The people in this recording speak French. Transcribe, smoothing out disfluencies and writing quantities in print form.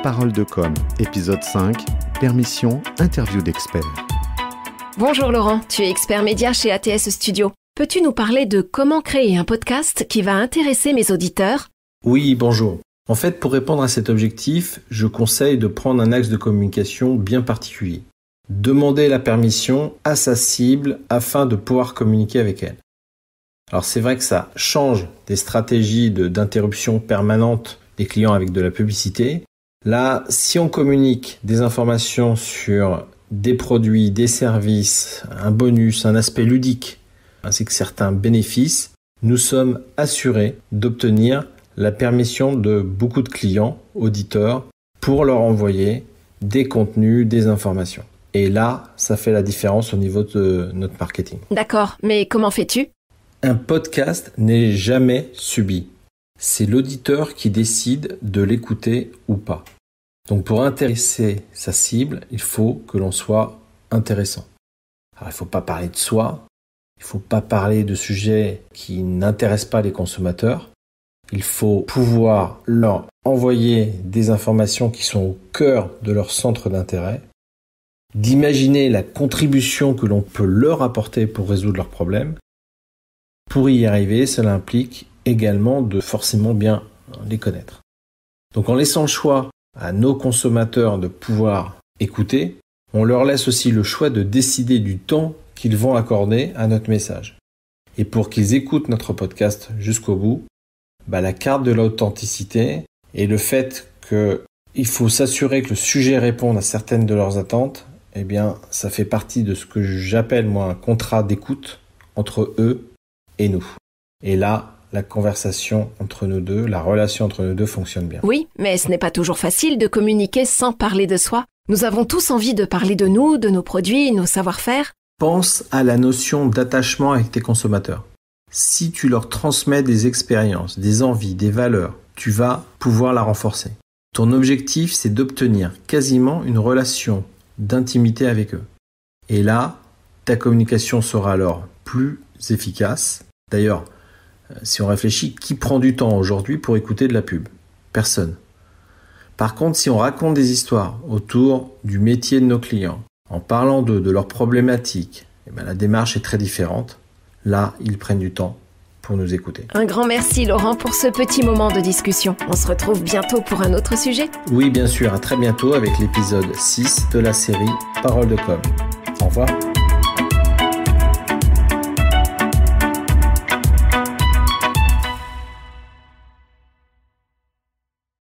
Parole de com, épisode 5, permission, interview d'experts. Bonjour Laurent, tu es expert média chez ATS Studio. Peux-tu nous parler de comment créer un podcast qui va intéresser mes auditeurs ? Oui, bonjour. En fait, pour répondre à cet objectif, je conseille de prendre un axe de communication bien particulier. Demander la permission à sa cible afin de pouvoir communiquer avec elle. Alors c'est vrai que ça change des stratégies d'interruption permanente des clients avec de la publicité. Là, si on communique des informations sur des produits, des services, un bonus, un aspect ludique, ainsi que certains bénéfices, nous sommes assurés d'obtenir la permission de beaucoup de clients, auditeurs, pour leur envoyer des contenus, des informations. Et là, ça fait la différence au niveau de notre marketing. D'accord, mais comment fais-tu ? Un podcast n'est jamais subi. C'est l'auditeur qui décide de l'écouter ou pas. Donc pour intéresser sa cible, il faut que l'on soit intéressant. Alors il ne faut pas parler de soi, il ne faut pas parler de sujets qui n'intéressent pas les consommateurs. Il faut pouvoir leur envoyer des informations qui sont au cœur de leur centre d'intérêt, d'imaginer la contribution que l'on peut leur apporter pour résoudre leurs problèmes. Pour y arriver, cela implique également de forcément bien les connaître. Donc en laissant le choix à nos consommateurs de pouvoir écouter, on leur laisse aussi le choix de décider du temps qu'ils vont accorder à notre message. Et pour qu'ils écoutent notre podcast jusqu'au bout, la carte de l'authenticité et le fait qu'il faut s'assurer que le sujet réponde à certaines de leurs attentes, ça fait partie de ce que j'appelle moi un contrat d'écoute entre eux et nous. Et là, la conversation entre nous deux, la relation entre nous deux fonctionne bien. Oui, mais ce n'est pas toujours facile de communiquer sans parler de soi. Nous avons tous envie de parler de nous, de nos produits, nos savoir-faire. Pense à la notion d'attachement avec tes consommateurs. Si tu leur transmets des expériences, des envies, des valeurs, tu vas pouvoir la renforcer. Ton objectif, c'est d'obtenir quasiment une relation d'intimité avec eux. Et là, ta communication sera alors plus efficace. D'ailleurs, si on réfléchit, qui prend du temps aujourd'hui pour écouter de la pub ? Personne. Par contre, si on raconte des histoires autour du métier de nos clients, en parlant de leurs problématiques, la démarche est très différente. Là, ils prennent du temps pour nous écouter. Un grand merci Laurent pour ce petit moment de discussion. On se retrouve bientôt pour un autre sujet. Oui, bien sûr, à très bientôt avec l'épisode 6 de la série Parole de com. Au revoir.